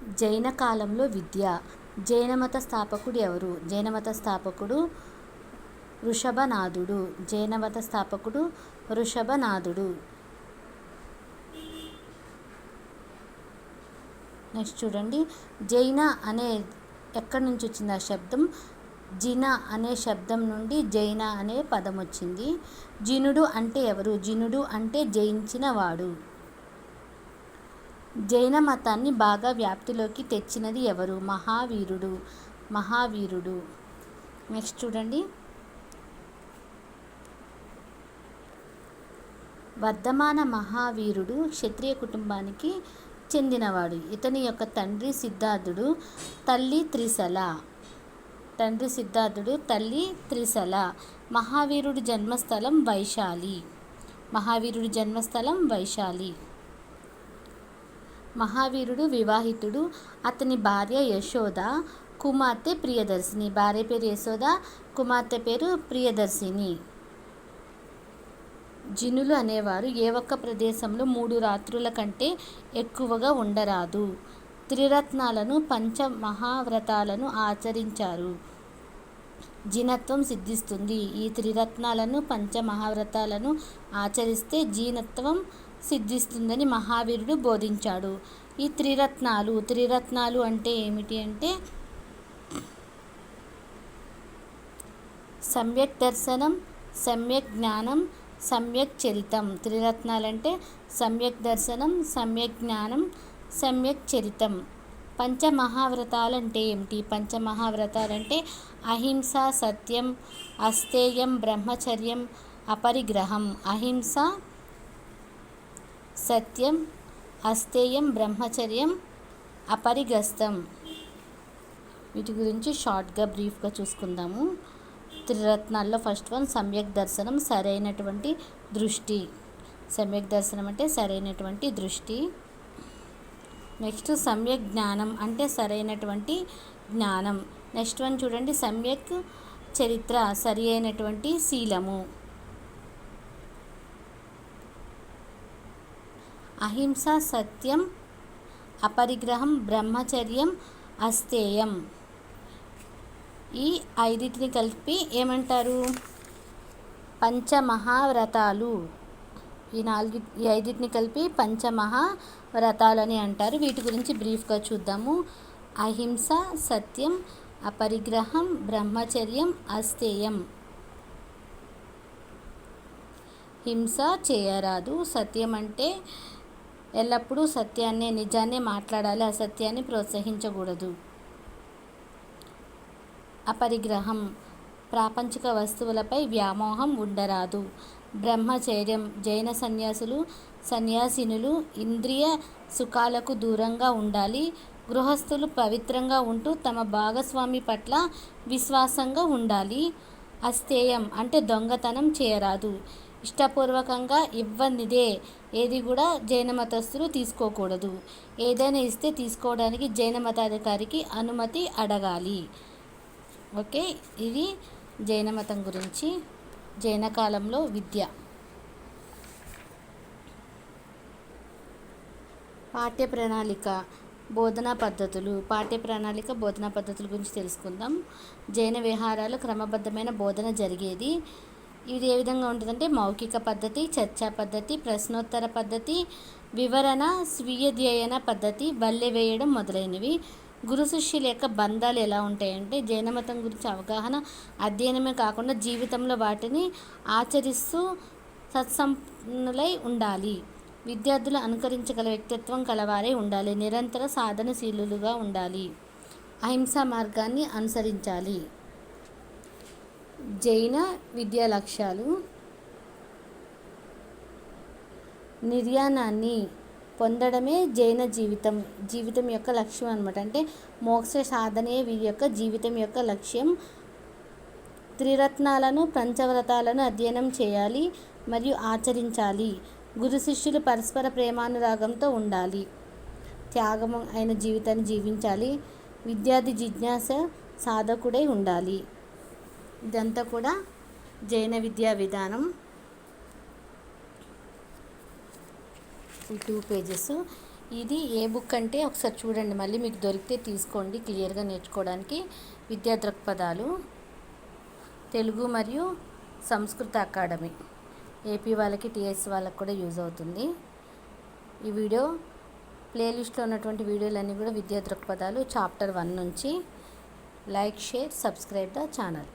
జైన కాలంలో విద్య. జైనమత స్థాపకుడు ఎవరు? జైనమత స్థాపకుడు వృషభనాథుడు. జైనమత స్థాపకుడు వృషభనాథుడు. నెక్స్ట్ చూడండి, జైన అనే ఎక్కడి నుంచి వచ్చింది ఆ శబ్దం? జిన అనే శబ్దం నుండి జైన అనే పదం వచ్చింది. జినుడు అంటే ఎవరు? జినుడు అంటే జయించిన వాడు. జైన మతాన్ని బాగా వ్యాప్తిలోకి తెచ్చినది ఎవరు? మహావీరుడు. మహావీరుడు. నెక్స్ట్ చూడండి, వర్ధమాన మహావీరుడు క్షత్రియ కుటుంబానికి చెందినవాడు. ఇతని యొక్క తండ్రి సిద్ధార్థుడు, తల్లి త్రిశల. తండ్రి సిద్ధార్థుడు, తల్లి త్రిశల. మహావీరుడి జన్మస్థలం వైశాలి. మహావీరుడి జన్మస్థలం వైశాలి. మహావీరుడు వివాహితుడు. అతని భార్య యశోద, కుమార్తె ప్రియదర్శిని. భార్య పేరు యశోద, కుమార్తె పేరు ప్రియదర్శిని. జినులు అనేవారు ఏ ఒక్క ప్రదేశంలో 3 రాత్రుల కంటే ఎక్కువగా ఉండరాదు. త్రిరత్నాలను పంచమహావ్రతాలను ఆచరించారు. జీనత్వం సిద్ధిస్తుంది. ఈ త్రిరత్నాలను పంచమహావ్రతాలను ఆచరిస్తే జీనత్వం సిద్ధిస్తుందని మహావీరుడు బోధించాడు. ఈ త్రిరత్నాలు అంటే ఏమిటి అంటే సమ్యక్ దర్శనం, సమ్యక్ జ్ఞానం, సమ్యక్ చరితం. త్రిరత్నాలంటే సమ్యక్ దర్శనం, సమ్యక్ జ్ఞానం, సమ్యక్ చరితం. పంచమహావ్రతాలంటే ఏమిటి? పంచమహావ్రతాలంటే అహింస, సత్యం, అస్తేయం, బ్రహ్మచర్యం, అపరిగ్రహం. అహింస, సత్యం, అస్తేయం, బ్రహ్మచర్యం, అపరిగ్రస్తం. వీటి గురించి షార్ట్గా బ్రీఫ్గా చూసుకుందాము. త్రిరత్నాల్లో ఫస్ట్ వన్ సమ్యక్ దర్శనం, సరైనటువంటి దృష్టి. సమ్యక్ దర్శనం అంటే సరైనటువంటి దృష్టి. నెక్స్ట్ సమ్యక్ జ్ఞానం అంటే సరైనటువంటి జ్ఞానం. నెక్స్ట్ వన్ చూడండి, సమ్యక్ చరిత్ర, సరి అయినటువంటి శీలము. అహింస, సత్యం, అపరిగ్రహం, బ్రహ్మచర్యం, అస్తేయం. ఈ 5 కలిపి ఏమంటారు? పంచమహావ్రతాలు. ఈ 5 కలిపి పంచమహావ్రతాలని అంటారు. వీటి గురించి బ్రీఫ్గా చూద్దాము. అహింస, సత్యం, అపరిగ్రహం, బ్రహ్మచర్యం, అస్తేయం. హింస చేయరాదు. సత్యం అంటే ఎల్లప్పుడూ సత్యాన్నే, నిజాన్నే మాట్లాడాలి, అసత్యాన్ని ప్రోత్సహించకూడదు. అపరిగ్రహం, ప్రాపంచిక వస్తువులపై వ్యామోహం ఉండరాదు. బ్రహ్మచర్యం, జైన సన్యాసినులు ఇంద్రియ సుఖాలకు దూరంగా ఉండాలి. గృహస్థులు పవిత్రంగా ఉంటూ తమ భాగస్వామి పట్ల విశ్వాసంగా ఉండాలి. అస్తేయం అంటే దొంగతనం చేయరాదు. ఇష్టపూర్వకంగా ఇవ్వనిదే ఏది కూడా జైన మతస్థులు తీసుకోకూడదు. ఏదైనా ఇస్తే తీసుకోవడానికి జైన మతాధికారికి అనుమతి అడగాలి. ఓకే, ఇది జైన మతం గురించి. జైన కాలంలో విద్య. పాఠ్య ప్రణాళిక, బోధనా పద్ధతులు. పాఠ్య ప్రణాళిక, బోధనా పద్ధతుల గురించి తెలుసుకుందాం. జైన విహారాలు క్రమబద్ధమైన బోధన జరిగేది. ఇది ఏ విధంగా ఉంటుందంటే మౌఖిక పద్ధతి, చర్చా పద్ధతి, ప్రశ్నోత్తర పద్ధతి, వివరణ, స్వీయధ్యయన పద్ధతి, బల్లె వేయడం మొదలైనవి. గురు శిష్యుల యొక్క బంధాలు ఎలా ఉంటాయంటే జైన మతం గురించి అవగాహన, అధ్యయనమే కాకుండా జీవితంలో వాటిని ఆచరిస్తూ సత్సంపన్నులై ఉండాలి. విద్యార్థులు అనుకరించగల వ్యక్తిత్వం కలవారై ఉండాలి. నిరంతర సాధనశీలులుగా ఉండాలి. అహింసా మార్గాన్ని అనుసరించాలి. జైన విద్యా లక్ష్యాలు: నిర్యాణాన్ని పొందడమే జైన జీవితం యొక్క లక్ష్యం అన్నమాట. అంటే మోక్ష సాధనే వీరి యొక్క జీవితం యొక్క లక్ష్యం. త్రిరత్నాలను, పంచవ్రతాలను అధ్యయనం చేయాలి మరియు ఆచరించాలి. గురు శిష్యులు పరస్పర ప్రేమానురాగంతో ఉండాలి. త్యాగం అయిన జీవితాన్ని జీవించాలి. విద్యార్థి జిజ్ఞాస సాధకుడై ఉండాలి. ఇదంతా కూడా జైన విద్యా విధానం. ఈ 2 పేజెస్. ఇది ఏ బుక్ అంటే ఒకసారి చూడండి, మళ్ళీ మీకు దొరికితే తీసుకోండి క్లియర్గా నేర్చుకోవడానికి. విద్యా దృక్పథాలు, తెలుగు మరియు సంస్కృత అకాడమీ, ఏపీ వాళ్ళకి టీఎస్ వాళ్ళకి కూడా యూజ్ అవుతుంది. ఈ వీడియో ప్లేలిస్ట్లో ఉన్నటువంటి వీడియోలన్నీ కూడా విద్యా దృక్పథాలు చాప్టర్ 1 నుంచి. Like, share, subscribe the channel.